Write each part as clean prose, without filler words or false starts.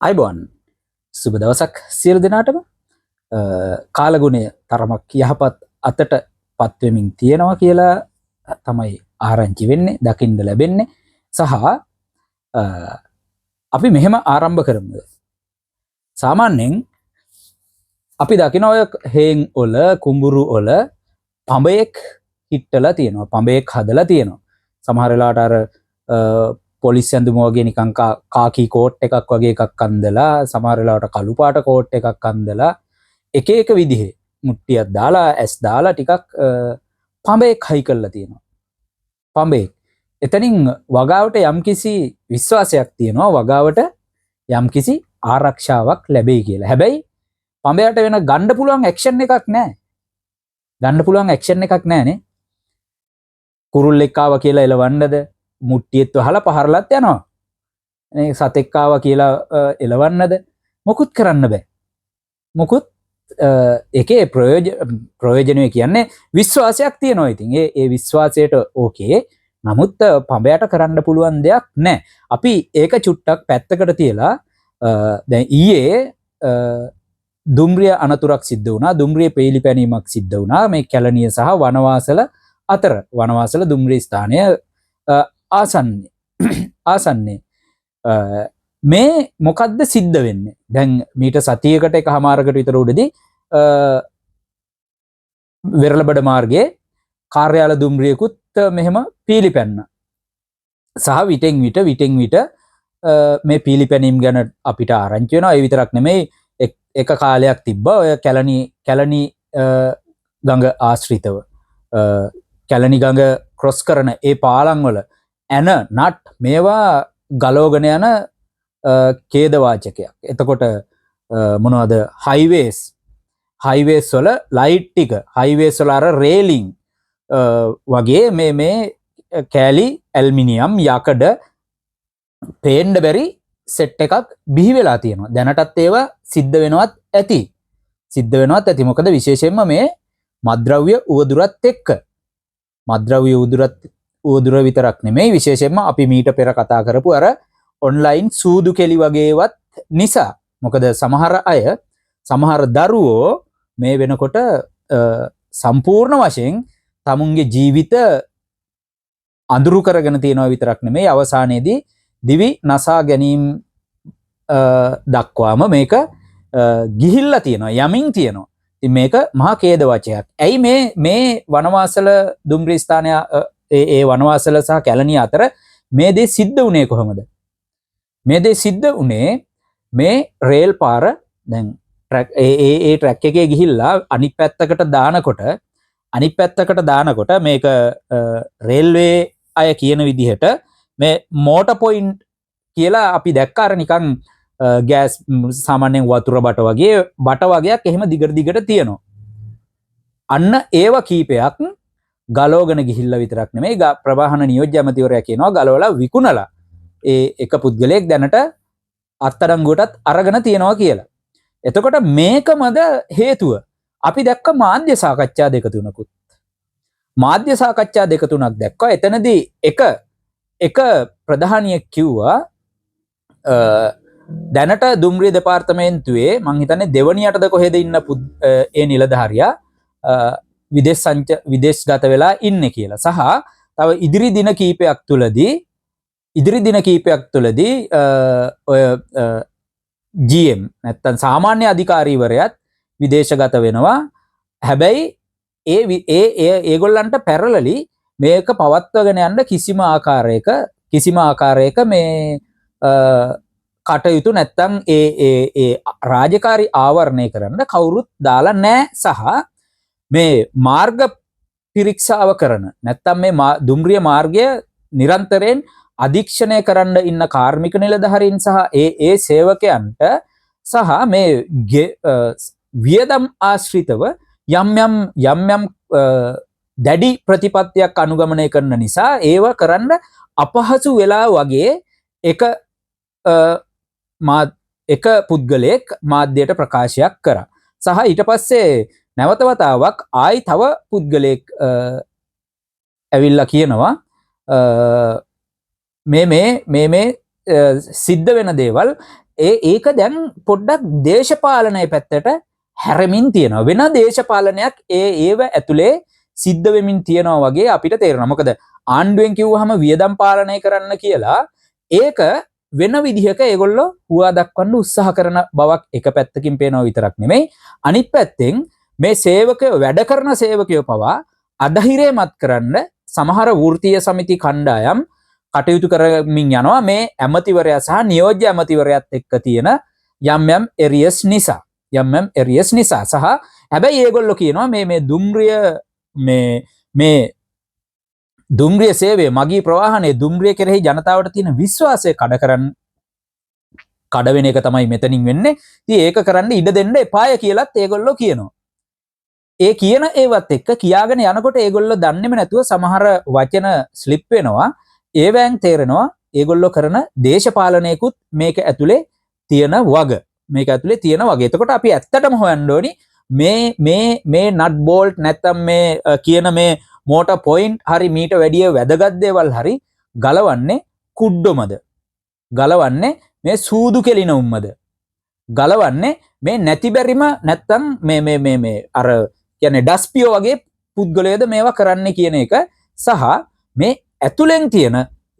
අයිබෝන් සුබ දවසක් සියලු දෙනාටම කාලගුණය තරමක් යහපත් අතට පත්වෙමින් තියෙනවා කියලා තමයි ආරංචි වෙන්නේ දකින්න ලැබෙන්නේ සහ අපි මෙහෙම ආරම්භ කරමු. සාමාන්‍යයෙන් අපි දකින ඔය හේන් වල කුඹුරු වල පඹයෙක් හිටලා තියෙනවා, පඹයෙක් හදලා තියෙනවා. සමහර වෙලාවට අර පොලිස් ඇඳුම වගේ නිකන් කාකි කෝට් එකක් වගේ එකක් අන්දලා, සමහර වෙලාවට කළු පාට කෝට් එකක් අන්දලා එක එක විදිහේ මුට්ටියක් දාලා ඇස් දාලා ටිකක් පඹයෙක් හයි කරලා තියෙනවා. පඹයෙක්. එතනින් වගාවට යම්කිසි විශ්වාසයක් තියෙනවා වගාවට යම්කිසි ආරක්ෂාවක් ලැබෙයි කියලා. හැබැයි පඹයට වෙන ගන්න පුළුවන් ඇක්ෂන් එකක් නැහැ. ගන්න පුළුවන් ඇක්ෂන් එකක් නැහනේ. කුරුල්ලෙක් ආවා කියලා එලවන්නද, මුට්ටියෙත් වහලා පහරලත් යනවා. මේ සතෙක් ආවා කියලා එලවන්නද මොකුත් කරන්න බෑ. මොකුත් ඒකේ ප්‍රයෝජනය කියන්නේ විශ්වාසයක් තියෙනවා. ඉතින් ඒ විශ්වාසයට ඕකේ. නමුත් පඹයට කරන්න පුළුවන් දෙයක් නැහැ. අපි ඒක චුට්ටක් පැත්තකට තියලා දැන් ඊයේ දුම්රිය අනතුරක් සිද්ධ වුණා. දුම්රිය පෙළීපැනීමක් සිද්ධ වුණා මේ කැලණිය සහ වනවාසල අතර. වනවාසල දුම්රිය ස්ථානය ආසන්නේ මේ මොකද්ද සිද්ධ වෙන්නේ? දැන් මීට සතියකට එකමාරකට විතර උඩදී වෙරළබඩ මාර්ගයේ කාර්යාල දුම්රියකුත් මෙහෙම පීලිපැන්න. සහ විටෙන් විට මේ පීලිපැනීම් ගැන අපිට ආරංචි වෙනවා. ඒ විතරක් නෙමෙයි එක කාලයක් තිබ්බා ඔය කැලණි ගඟ ආශ්‍රිතව කැලණි ගඟ ක්‍රොස් කරන ඒ පාලම් වල ඇන නට් මේවා ගලෝගෙන යන ඛේදවාචකයක්. එතකොට මොනවද හයිවේස් වල ලයිට් ටික, හයිවේස් වල අර රේලින් වගේ මේ කෑලි ඇල්මිනියම් යකඩ පේන්න බැරි සෙට් එකක් බිහි වෙලා තියෙනවා. දැනටත් ඒවා සිද්ධ වෙනවත් ඇති. මොකද විශේෂයෙන්ම මේ මත්ද්‍රව්‍ය උවදුරත් එක්ක. මත්ද්‍රව්‍ය උවදුර විතරක් නෙමෙයි, විශේෂයෙන්ම අපි මීට පෙර කතා කරපු අර ඔන්ලයින් සූදු කෙලි වගේවත් නිසා. මොකද සමහර දරුවෝ මේ වෙනකොට සම්පූර්ණ වශයෙන් තමුන්ගේ ජීවිත අඳුරු කරගෙන තියෙනවා විතරක් නෙමෙයි, අවසානයේදී දිවි නසා ගැනීම දක්වාම මේක ගිහිල්ලා තියෙනවා, යමින් තියෙනවා. ඉතින් මේක මහා ඛේදවාචකයක්. ඇයි මේ වනවාසල දුම්රිය ස්ථානය ඒ වනවාසල සහ කැලණිය අතර මේ දේ සිද්ධ වුණේ කොහොමද? මේ දේ සිද්ධ වුණේ මේ රේල් පාර දැන් ඒ ට්‍රැක් එකේ ගිහිල්ලා අනිත් පැත්තකට දානකොට මේක රේල්වේ අය කියන විදිහට මේ මෝටර් පොයින්ට් කියලා අපි දැක්ක අර නිකන් ගෑස් සාමාන්‍යයෙන් වතුර බට වගේක් එහෙම දිගට තියෙනවා. අන්න ඒව කීපයක් ගලවගෙන ගිහිල්ලා විතරක් නෙමෙයි, ප්‍රවාහන නියෝජ්‍ය ඇමතිවරයා කියනවා ගලවලා විකුණලා ඒ එක පුද්ගලයෙක් දැනට අත්අඩංගුවටත් අරගෙන තියනවා කියලා. එතකොට මේකමද හේතුව? අපි දැක්ක මාධ්‍ය සාකච්ඡා දෙක තුනක් දැක්කා. එතනදී එක ප්‍රධානියෙක් කිව්වා දැනට දුම්රිය දෙපාර්තමේන්තුවේ මං හිතන්නේ දෙවනියටද කොහෙද ඉන්න ඒ නිලධාරියා විදේශගත වෙලා ඉන්නේ කියලා. සහ තව ඉදිරි දින කීපයක් තුලදී ඔය GM නැත්තම් සාමාන්‍ය අධිකාරීවරයාත් විදේශගත වෙනවා. හැබැයි ඒගොල්ලන්ට පැරලලි මේක පවත්වගෙන යන්න කිසිම ආකාරයක මේ කටයුතු නැත්තම් ඒ රාජකාරී ආවරණය කරන්න කවුරුත් දාලා නැහැ. සහ මේ මාර්ග පිරික්සාව කරන නැත්තම් මේ දුම්රිය මාර්ගය නිරන්තරයෙන් අධීක්ෂණය කරන්න ඉන්න කාර්මික නිලධාරීන් සහ ඒ සේවකයන්ට සහ මේ වියදම් ආශ්‍රිතව යම් දැඩි ප්‍රතිපත්තියක් අනුගමනය කරන නිසා ඒව කරන්න අපහසු වෙලා වගේ එක පුද්ගලයෙක් මාධ්‍යයට ප්‍රකාශයක් කරා. සහ ඊට පස්සේ නැවත වතාවක් ආයි තව පුද්ගලයෙක් ඇවිල්ලා කියනවා මේ සිද්ධ වෙන දේවල් ඒක දැන් පොඩ්ඩක් දේශපාලනයේ පැත්තට හැරමින් තියෙනවා. වෙන දේශපාලනයක් ඒව ඇතුලේ සිද්ධ වෙමින් තියෙනවා වගේ අපිට තේරෙනවා. මොකද ආණ්ඩුවෙන් කිව්වහම වියදම් පාලනය කරන්න කියලා ඒක වෙන විදිහක ඒගොල්ලෝ හුවා දක්වන්න උත්සාහ කරන බවක් එක පැත්තකින් පේනවා විතරක් නෙමෙයි. අනිත් පැත්තෙන් මේ සේවකයෝ වැඩ කරන සේවකයෝ පවා අධෛර්යමත් කරන්න සමහර වෘත්තීය සමිති කණ්ඩායම් කටයුතු කරමින් යනවා මේ ඇමතිවරයා සහ නියෝජ්‍ය ඇමතිවරයාත් එක්ක තියෙන යම් එරියස් නිසා. සහ හැබැයි ඒගොල්ලෝ කියනවා මේ දුම්රිය සේවය මගී ප්‍රවාහනයේ දුම්රිය කෙරෙහි ජනතාවට තියෙන විශ්වාසය කඩ වෙන එක තමයි මෙතනින් වෙන්නේ. ඉතින් ඒක කරන්න ඉඩ දෙන්න එපාය කියලාත් ඒගොල්ලෝ කියනවා. ඒ කියන ඒවත් එක්ක කියාගෙන යනකොට ඒගොල්ලෝ දන්නේම නැතුව සමහර වචන ස්ලිප් වෙනවා. ඒවෙන් තේරෙනවා ඒගොල්ලෝ කරන දේශපාලනයකුත් මේක ඇතුලේ තියෙන වග. එතකොට අපි ඇත්තටම හොයන්න ඕනි මේ නට් බෝල්ට් නැත්තම් මේ කියන මේ මෝටර් පොයින්ට් හරි මීට වැඩිය වැදගත් දේවල් හරි ගලවන්නේ කුඩ්ඩොමද? ගලවන්නේ මේ සූදු කෙලින උම්මද? ගලවන්නේ මේ නැති බැරිම නැත්තම් මේ අර කියන්නේ ඩස්පියෝ වගේ පුද්ගලයෝද මේවා කරන්න කියන එක සහ මේ ඇතුලෙන් තියෙන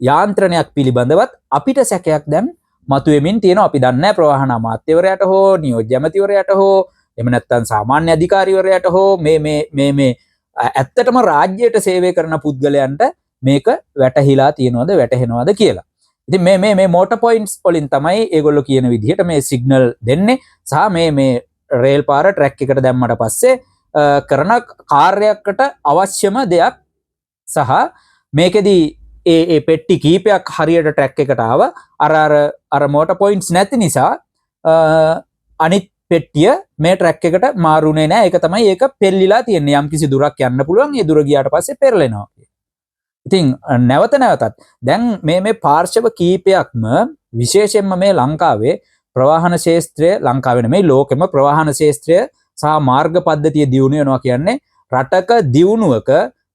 යාන්ත්‍රණයක් පිළිබඳවත් අපිට සැකයක් දැන් මතුවෙමින් තියෙනවා. අපි දන්නේ නැහැ ප්‍රවාහන අමාත්‍යවරයාට හෝ නියෝජ්‍ය ඇමතිවරයාට හෝ එහෙම නැත්නම් සාමාන්‍ය අධිකාරිවරයාට හෝ මේ ඇත්තටම රාජ්‍යයට සේවය කරන පුද්ගලයන්ට මේක වැටහිලා තියෙනවද වැටහෙනවද කියලා. ඉතින් මේ මෝටර් පොයින්ට්ස් වලින් තමයි ඒගොල්ලෝ කියන විදිහට මේ සිග්නල් දෙන්නේ සහ මේ රේල් පාර ට්‍රැක් එකට දැම්මට පස්සේ කරන කාර්යයකට අවශ්‍යම දෙයක් සහ මේකෙදී ඒ පෙට්ටි කීපයක් හරියට ට්‍රැක් එකට ආව අර මෝටර් පොයින්ට්ස් නැති නිසා අනිත් පෙට්ටිය මේ ට්‍රැක් එකට මාරුනේ නැහැ. ඒක තමයි ඒක පෙරලිලා තියෙන්නේ. යම්කිසි දුරක් යන්න පුළුවන්. ඒ දුර ගියාට පස්සේ පෙරලෙනවා. ඉතින් නැවතත් දැන් මේ පාර්ශව කීපයක්ම විශේෂයෙන්ම මේ ලංකාවේ ප්‍රවාහන ශාස්ත්‍රය ලංකාවේ නෙමෙයි ලෝකෙම ප්‍රවාහන ශාස්ත්‍රය සහ මාර්ග පද්ධතිය දියුණු වෙනවා කියන්නේ රටක දියුණුවක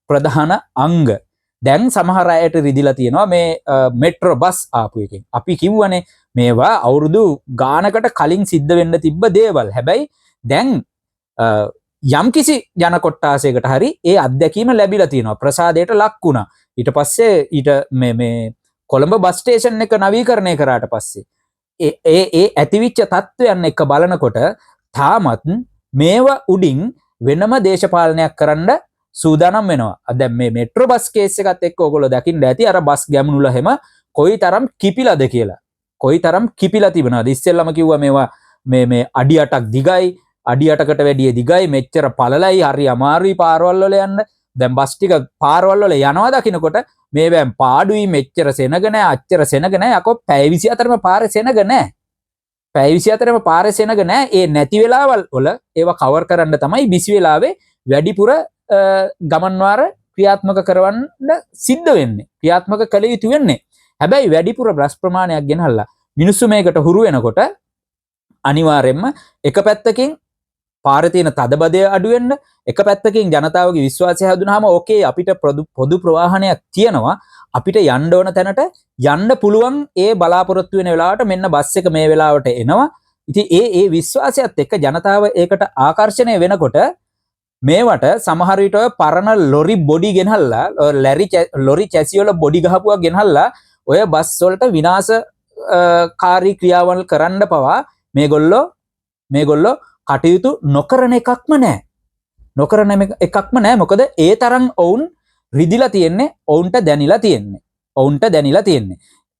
ප්‍රධාන අංග. දැන් සමහර අයට රිදිලා තියෙනවා මේ මෙට්‍රෝ බස් ආපු එකෙන්. අපි කිව්වනේ මේවා අවුරුදු ගානකට කලින් සිද්ධ වෙන්න තිබ්බ දේවල්. හැබැයි දැන් යම්කිසි ජන කොට්ටාසයකට හරි ඒ අත්දැකීම ලැබිලා තියෙනවා. ප්‍රසාදයට ලක් වුණා. ඊට පස්සේ මේ කොළඹ බස් ස්ටේෂන් එක නවීකරණය කරාට පස්සේ ඒ ඇතිවිච්ච තත්ත්වයන් එක බලනකොට තාමත් මේවා උඩින් වෙනම දේශපාලනයක් කරන්න සූදානම් වෙනවා. දැන් මේ මෙට්‍රෝ බස් කේස් එකත් එක්ක ඔයගොල්ලෝ දකින්න ඇති අර බස් ගැමුණුල හැම කොයිතරම් කිපිලාද කියලා. කොයිතරම් කිපිලා තිබෙනවද? ඉස්සෙල්ලම කිව්වා මේවා මේ අඩි 8ක් දිගයි, අඩි 8කට වැඩිය දිගයි, මෙච්චර පළලයි, හරි අමාරුයි පාරවල් වල යන්න. දැන් බස් ටික පාරවල් වල යනවා දකින්නකොට මේ බෑම් පාඩුයි, මෙච්චර සෙනග නැහැ, අච්චර සෙනග නැහැ. අකෝ පැය 24ම පාරේ සෙනග නැහැ. පැය 24ම පාරේ සෙනග නැහැ. ඒ නැති වෙලාවල් වල ඒවා කවර් කරන්න තමයි බිසි වෙලාවේ වැඩිපුර ගමන් වාර ක්‍රියාත්මක කරවන්න සිද්ධ වෙන්නේ. ක්‍රියාත්මක කළ යුතු වෙන්නේ. හැබැයි වැඩිපුර බස් ප්‍රමාණයක් ගෙනහල්ලා මිනිස්සු මේකට හුරු වෙනකොට අනිවාර්යයෙන්ම එක පැත්තකින් පාරේ තියෙන තදබදය අඩු වෙන්න, එක පැත්තකින් ජනතාවගේ විශ්වාසය හදුනහම ඕකේ අපිට පොදු ප්‍රවාහනයක් තියෙනවා, අපිට යන්න ඕන තැනට යන්න පුළුවන්. ඒ බලාපොරොත්තු වෙන වෙලාවට මෙන්න බස් එක මේ වෙලාවට එනවා. ඉතින් ඒ විශ්වාසයත් එක්ක ජනතාව ඒකට ආකර්ෂණය වෙනකොට මේවට සමහර විට ඔය පරණ ලොරි බොඩි ගෙනහල්ලා ලොරි චැසි වල බොඩි ගහපුවා ගෙනහල්ලා ඔය බස් වලට විනාශකාරී ක්‍රියාවල් කරන්න පවා මේගොල්ලෝ කටයුතු නොකරන එකක්ම නැහැ. මොකද ඒ තරම් ඔවුන් රිදිලා තියෙන්නේ, ඔවුන්ට දැනිලා තියෙන්නේ.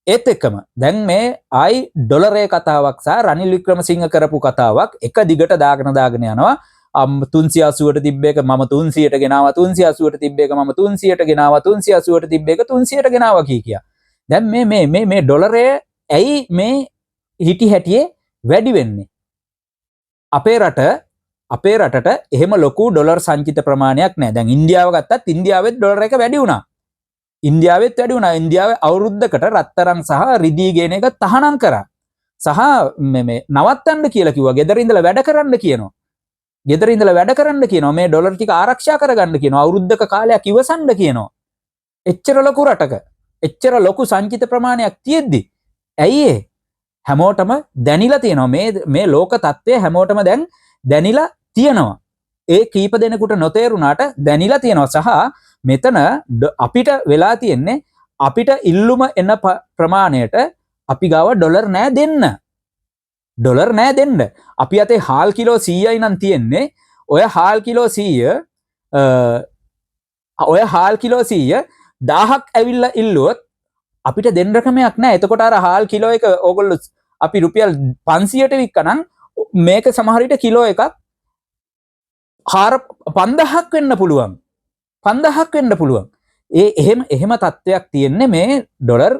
ඒත් එක්කම දැන් මේ ආයි ඩොලරේ කතාවක් සහ රනිල් වික්‍රමසිංහ කරපු කතාවක් එක දිගට දාගෙන යනවා. 380ට තිබ්බ එක මම 300ට ගෙනාවා, 380ට තිබ්බ එක මම 300ට ගෙනාවා, 380ට තිබ්බ එක 300ට ගෙනාවා කියා. දැන් මේ ඩොලරය ඇයි මේ හිටි හැටියේ වැඩි වෙන්නේ? අපේ රටට එහෙම ලොකු ඩොලර් සංචිත ප්‍රමාණයක් නැහැ. දැන් ඉන්දියාව ගත්තත් ඉන්දියාවෙත් ඩොලර් එක වැඩි වුණා. ඉන්දියාවේ අවුරුද්දකට රත්තරන් සහ රිදී ගේන එක තහනම් කරා. සහ මේ නවත්තන්න කියලා කිව්වා. ගෙදර ඉඳලා වැඩ කරන්න කියනවා. මේ ඩොලර් ටික ආරක්ෂා කරගන්න කියනවා. අවුරුද්දක කාලයක් ඉවසන්න කියනවා. එච්චර ලොකු රටක එච්චර ලොකු සංචිත ප්‍රමාණයක් තියෙද්දි ඇයි හැමෝටම දැනිලා තියෙනවා. මේ ලෝක තත්ත්වය හැමෝටම දැන් දැනිලා තියෙනවා. ඒ කීප දෙනෙකුට නොතේරුණාට දැනිලා තියෙනවා. සහ මෙතන අපිට වෙලා තියෙන්නේ අපිට ඉල්ලුම එන ප්‍රමාණයට අපි ගාව ඩොලර් නෑ දෙන්න. ඩොලර් නෑ දෙන්න. අපි අතේ හාල් කිලෝ 100යි නම් තියෙන්නේ. ඔය හාල් කිලෝ 100 1000ක් ඇවිල්ලා ඉල්ලුවොත් අපිට දෙන්න ක්‍රමයක් නෑ. එතකොට අර හාල් කිලෝ එක ඕගොල්ලෝ අපි රුපියල් 500ට වික්කනම් මේක සමහර විට කිලෝ එකක් 5000ක් වෙන්න පුළුවන්. 5000ක් වෙන්න පුළුවන්. එහෙම තත්ත්වයක් තියෙන්නේ මේ ඩොලර්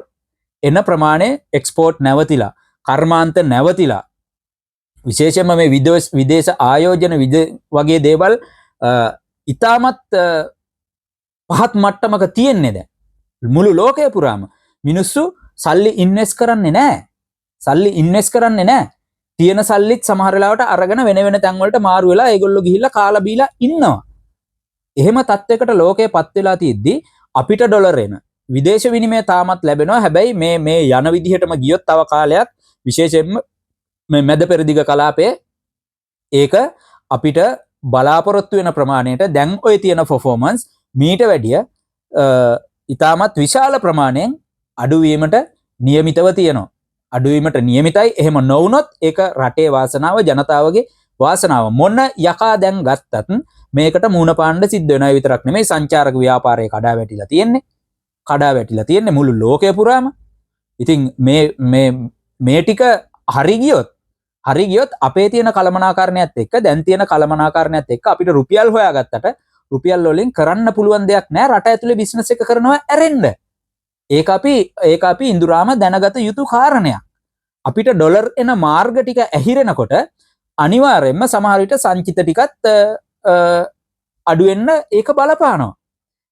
එන ප්‍රමාණය එක්ස්පෝර්ට් නැවතිලා, කර්මාන්ත නැවතිලා. විශේෂයෙන්ම මේ විදේශ ආයෝජන වගේ දේවල් ඉතාමත් පහත් මට්ටමක තියෙන්නේ දැන්. මුළු ලෝකය පුරාම මිනිස්සු සල්ලි ඉන්වෙස්ට් කරන්නේ නැහැ. තියෙන සල්ලිත් සමහර වෙලාවට අරගෙන වෙන තැන් වලට මාරු වෙලා ඒගොල්ලෝ ගිහිල්ලා කාලා බීලා ඉන්නවා. එහෙම තත්යකට ලෝකයපත් වෙලා තියෙද්දි අපිට ඩොලර් එන විදේශ විනිමය තාමත් ලැබෙනවා. හැබැයි මේ යන විදිහටම ගියොත් තව කාලයක් විශේෂයෙන්ම මේ මැද පෙරදිග කලාපයේ ඒක අපිට බලාපොරොත්තු වෙන ප්‍රමාණයට දැන් ඔය තියෙන performance මීට වැඩිය ඉතාමත් විශාල ප්‍රමාණයෙන් අඩුවීමට නියමිතව තියෙනවා. අඩුවීමට නියමිතයි. එහෙම නොවුනොත් ඒක රටේ වාසනාව, ජනතාවගේ වාසනාව. මොන යකා දැන් ගත්තත් මේකට මූණ පාන්න සිද්ධ වෙනවා. ඒ විතරක් නෙමෙයි සංචාරක ව්‍යාපාරයේ කඩා වැටිලා තියෙන්නේ මුළු ලෝකය පුරාම. ඉතින් මේ ටික හරි ගියොත් අපේ තියෙන කලමනාකරණයත් එක්ක දැන් තියෙන කලමනාකරණයත් එක්ක අපිට රුපියල් හොයාගත්තට රුපියල් වලින් කරන්න පුළුවන් දෙයක් නෑ. රට ඇතුලේ බිස්නස් එක කරනවා ඇරෙන්න. ඒක අපි ඉඳුරාම දැනගත යුතු කාරණයක්. අපිට ඩොලර් එන මාර්ග ටික ඇහිරෙනකොට අනිවාර්යයෙන්ම සමහර විට සංචිත ටිකත් අඩු වෙන්න ඒක බලපානවා.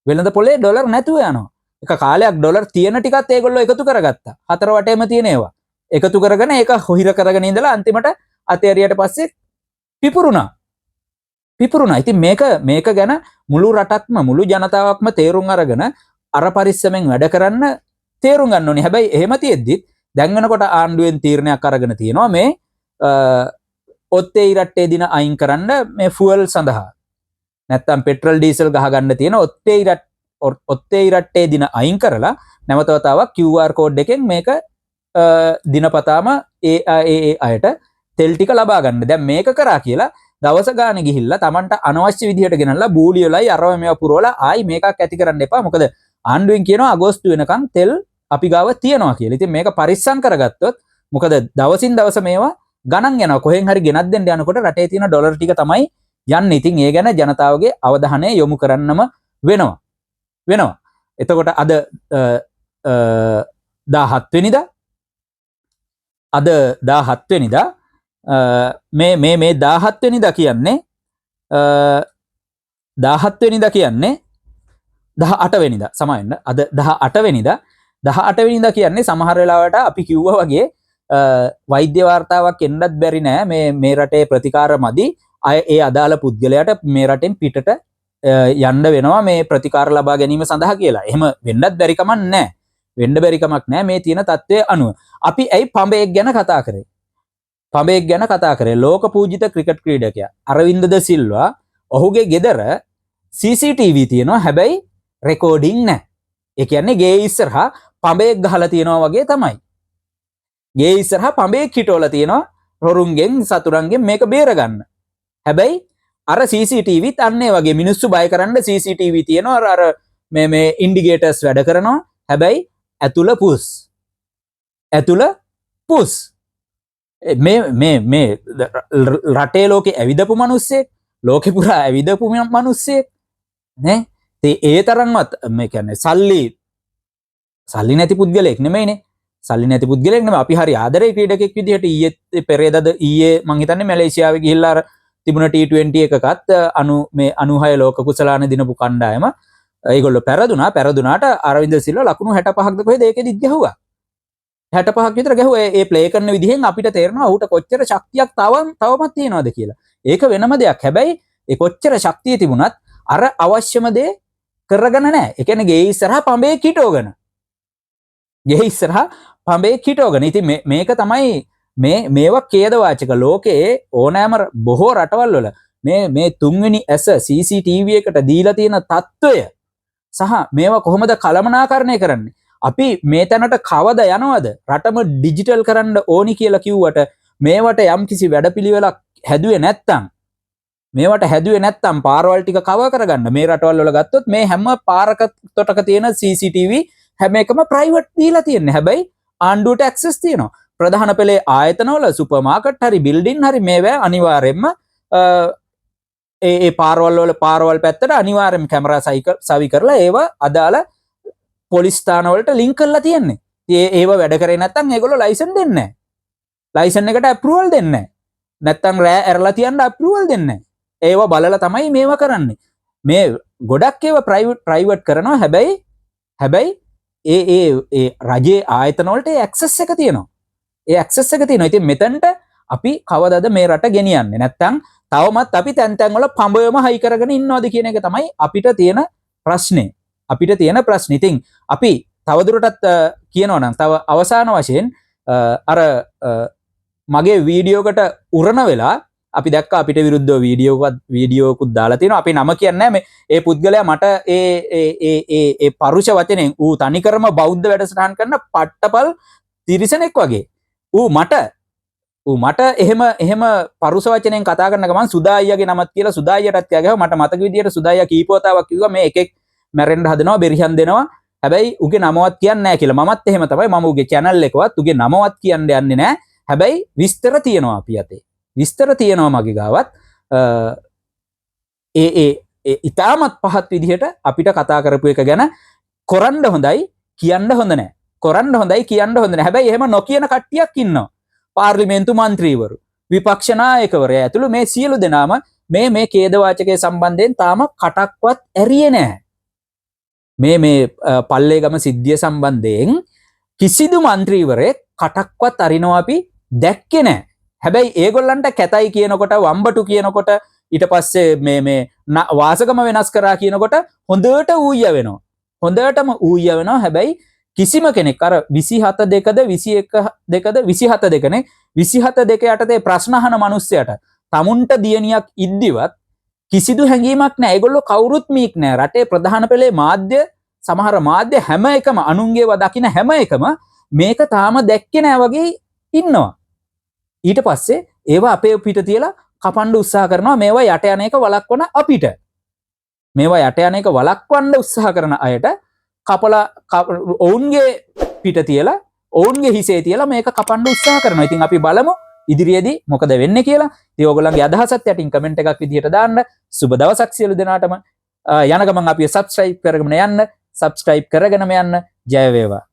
වෙළඳ පොලේ ඩොලර් නැතුව යනවා. එක කාලයක් ඩොලර් තියෙන ටිකත් ඒගොල්ලෝ එකතු කරගත්තා. හතර වටේම තියෙන ඒවා. එකතු කරගෙන ඒක හොහිර කරගෙන ඉඳලා අන්තිමට අතේරියට පස්සේ පිපුරුණා. ඉතින් මේක ගැන මුළු රටක්ම මුළු ජනතාවක්ම තේරුම් අරගෙන අර පරිස්සමෙන් වැඩ කරන්න තේරුම් ගන්න ඕනේ. හැබැයි එහෙම තියෙද්දිත් දැන් වෙනකොට ආණ්ඩුවෙන් තීරණයක් අරගෙන තියෙනවා මේ ඔත්තේ ඉරට්ටේ දින අයින් කරන්න මේ ෆුවල් සඳහා. නැත්තම් පෙට්‍රල් ඩීසල් ගහගන්න තියෙන ඔත්තේ ඉරට්ටේ දින අයින් කරලා නැවත වතාවක් QR කෝඩ් එකෙන් මේක දිනපතාම ඒ අයට තෙල් ටික ලබා ගන්න. දැන් මේක කරා කියලා දවස ගානේ ගිහිල්ලා Tamanට අනවශ්‍ය විදිහට ගෙනල්ලා බූලියලයි අරව මේවා පුරවලා ආයි මේකක් ඇති කරන්න එපා. මොකද ආණ්ඩුවෙන් කියනවා අගෝස්තු වෙනකන් තෙල් අපි ගාව තියනවා කියලා. ඉතින් මේක පරිස්සම් කරගත්තොත් මොකද දවසින් දවස මේවා ගණන් යනවා. කොහෙන් හරි ගෙනත් දෙන්න යනකොට රටේ තියෙන ඩොලර් ටික තමයි යන්නේ. ඉතින් ඒ ගැන ජනතාවගේ අවධානය යොමු කරන්නම වෙනවා. එතකොට අද 17 වෙනිදා මේ 17 වෙනිදා කියන්නේ 18 වෙනිදා සමහරවිට අද 18 වෙනිදා කියන්නේ සමහර වෙලාවට අපි කිව්වා වගේ වෛද්‍ය වාර්තාවක් එන්නත් බැරි නෑ මේ රටේ ප්‍රතිකාර මදි අය ඒ අදාළ පුද්ගලයාට මේ රටෙන් පිටට යන්න වෙනවා මේ ප්‍රතිකාර ලබා ගැනීම සඳහා කියලා. එහෙම වෙන්නත් බැරි කමක් නෑ. වෙන්න බැරි කමක් නෑ මේ තියෙන තත්ත්වයේ අනුව. අපි ඇයි පඹයෙක් ගැන කතා කරේ? ලෝක පූජිත ක්‍රිකට් ක්‍රීඩකයා අරවින්ද ද සිල්වා ඔහුගේ ගෙදර CCTV තියෙනවා. හැබැයි රෙකෝඩින් නැහැ. ඒ කියන්නේ ගේ ඉස්සරහා පඹයෙක් ගහලා තියෙනවා වගේ තමයි. ගේ ඉස්සරහා පඹයෙක් හිටවලා තියෙනවා හොරුන්ගෙන් සතුරන්ගෙන් මේක බේරගන්න. හැබැයි අර CCTVත් අන්නේ වගේ මිනිස්සු බය කරන්න CCTV තියෙනවා. අර මේ ඉන්ඩිකේටර්ස් වැඩ කරනවා. හැබැයි ඇතුළ පුස් මේ රටේ ලෝකේ ඇවිදපු මිනිස්සෙක් ලෝකෙ පුරා ඇවිදපු මිනිස්සෙක් නේ ඒ තරම්වත් මේ කියන්නේ සල්ලි නැති පුද්ගලෙක් නෙමෙයිනේ. අපි හරි ආදරේ ක්‍රීඩකෙක් විදිහට ඊයේ මං හිතන්නේ මැලේසියාවේ ගිහිල්ලා අර තිබුණ T20 එකකත් 96 ලෝක කුසලාන දිනපු කණ්ඩායම ඒගොල්ලෝ පෙරදුනාට අරවින්ද සිල්වා ලකුණු 65ක්ද කොහෙද ඒකෙදිත් ගැහුවා. 65ක් විතර ගැහුවා. ඒ ප්ලේ කරන විදිහෙන් අපිට තේරෙනවා ඌට කොච්චර ශක්තියක් තවමත් තියෙනවද කියලා. ඒක වෙනම දෙයක්. හැබැයි ඒ කොච්චර ශක්තිය තිබුණත් අර අවශ්‍යම දේ කරගෙන නැහැ. ඒ කියන්නේ ගේ ඉස්සරහා පඹේ කිටෝගෙන. පඹේ හිටවගෙන. ඉතින් මේක තමයි මේවා ඛේදවාචක ලෝකයේ ඕනෑම බොහෝ රටවල් වල මේ තුන්වෙනි ඇස CCTV එකට දීලා තියෙන తত্ত্বය සහ මේවා කොහොමද කළමනාකරණය කරන්නේ? අපි මේ තැනට කවද යනවද? රටම ඩිජිටල් කරන්න ඕනි කියලා කිව්වට මේවට යම්කිසි වැඩපිළිවෙලක් හැදුවේ නැත්තම් පාරවල් ටික කව කරගන්න මේ රටවල් වල ගත්තොත් මේ හැම පාරක තොටක තියෙන CCTV හැම එකම ප්‍රයිවට් දීලා තියෙන්නේ. හැබැයි ආණ්ඩුවට ඇක්සස් තියෙනවා. ප්‍රධාන පෙළේ ආයතනවල සුපර් මාකට් හරි බිල්ඩින් හරි මේවා අනිවාර්යයෙන්ම ඒ පාරවල් පැත්තට අනිවාර්යයෙන්ම කැමරා සවි කරලා ඒවා අදාළ පොලිස් ස්ථාන වලට ලින්ක් කරලා තියෙන්නේ. ඒව වැඩ කරේ නැත්නම් ඒගොල්ලෝ ලයිසන් දෙන්නේ නැහැ. ලයිසන් එකට අප්‍රූවල් දෙන්නේ නැහැ. නැත්නම් රෑ ඇරලා තියන්න අප්‍රූවල් දෙන්නේ නැහැ. ඒව බලලා තමයි මේවා කරන්නේ. මේ ගොඩක් ඒවා ප්‍රයිවට් කරනවා. හැබැයි ඒ රජයේ ආයතන වලට ඇක්සස් එක තියෙනවා. ඉතින් මෙතනට අපි කවදද මේ රට ගෙනියන්නේ? නැත්නම් තවමත් අපි තැන් වල පඹයම හයි කරගෙන ඉන්නවද කියන එක තමයි අපිට තියෙන ප්‍රශ්නේ. ඉතින් අපි තවදුරටත් කියනවා නම් තව අවසාන වශයෙන් අර මගේ වීඩියෝකට උරණ වෙලා අපි දැක්ක අපිට විරුද්ධව වීඩියෝකුත් දාලා තියෙනවා. අපි නම කියන්නේ මේ ඒ පුද්ගලයා මට ඒ පරුෂ වචනෙන් ඌ තනිකරම බෞද්ධ වැඩසටහන් කරන පට්ටපල් තිරිසනෙක් වගේ. ඌ මට එහෙම පරුෂ වචනෙන් කතා කරන ගමන් සුදා අයියාගේ නමත් කියලා සුදා අයියටත් කියගහුවා. මට මතක විදියට සුදා අයියා කීපවතාවක් කිව්වා මේ එකෙක් මැරෙන්න හදනවා බෙරිහන් දෙනවා. හැබැයි උගේ නමවත් කියන්නේ නැහැ කියලා. මමත් එහෙම තමයි. මම උගේ channel එකවත් උගේ නමවත් කියන්න යන්නේ නැහැ. හැබැයි විස්තර තියෙනවා අපි අතේ. විස්තර තියෙනවා මගේ ගාවත්. ඉතාමත් පහත් විදිහට අපිට කතා කරපු එක ගැන කරන්න හොඳයි කියන්න හොඳ නැහැ. හැබැයි එහෙම නොකියන කට්ටියක් ඉන්නවා. පාර්ලිමේන්තු මන්ත්‍රීවරු, විපක්ෂ නායකවරයා ඇතුළු මේ සියලු දෙනාම මේ ඛේදවාචකයේ සම්බන්ධයෙන් තාම කටක්වත් ඇරියේ නැහැ. මේ පල්ලේගම සිද්ධිය සම්බන්ධයෙන් කිසිදු මන්ත්‍රීවරයෙක් කටක්වත් අරිනවා අපි දැක්කේ නැහැ. හැබැයි ඒගොල්ලන්ට කැතයි කියනකොට වම්බටු කියනකොට ඊට පස්සේ මේ වාසගම වෙනස් කරා කියනකොට හොඳට ඌය වෙනවා. හැබැයි කිසිම කෙනෙක් අර 27 2ද 21 2ද 27 2නේ 27 2 යටතේ ප්‍රශ්න අහන මිනිස්සයාට tamunට දියණියක් ඉද්දිවත් කිසිදු හැඟීමක් නැහැ. ඒගොල්ලෝ කවුරුත් මීක් නැහැ. රටේ ප්‍රධාන පෙළේ මාධ්‍ය සමහර මාධ්‍ය හැම එකම අනුන්ගේව දකින්න හැම එකම මේක තාම දැක්කේ නැහැ වගේ ඉන්නවා. ඊට පස්සේ ඒවා අපේ පිට තියලා කපන්න උත්සාහ කරනවා. මේවා යට යන එක වළක්වන අපිට. මේවා යට යන එක වළක්වන්න උත්සාහ කරන අයට කපලා ඔවුන්ගේ පිට තියලා ඔවුන්ගේ හිසේ තියලා මේක කපන්න උත්සාහ කරනවා. ඉතින් අපි බලමු ඉදිරියේදී මොකද වෙන්නේ කියලා. ඉතින් ඕගොල්ලන්ගේ අදහසත් යටින් කමෙන්ට් එකක් විදිහට දාන්න. සුබ දවසක් සියලු දෙනාටම. යන ගමන් අපි සබ්ස්ක්‍රයිබ් කරගෙන යන්න. ජය වේවා.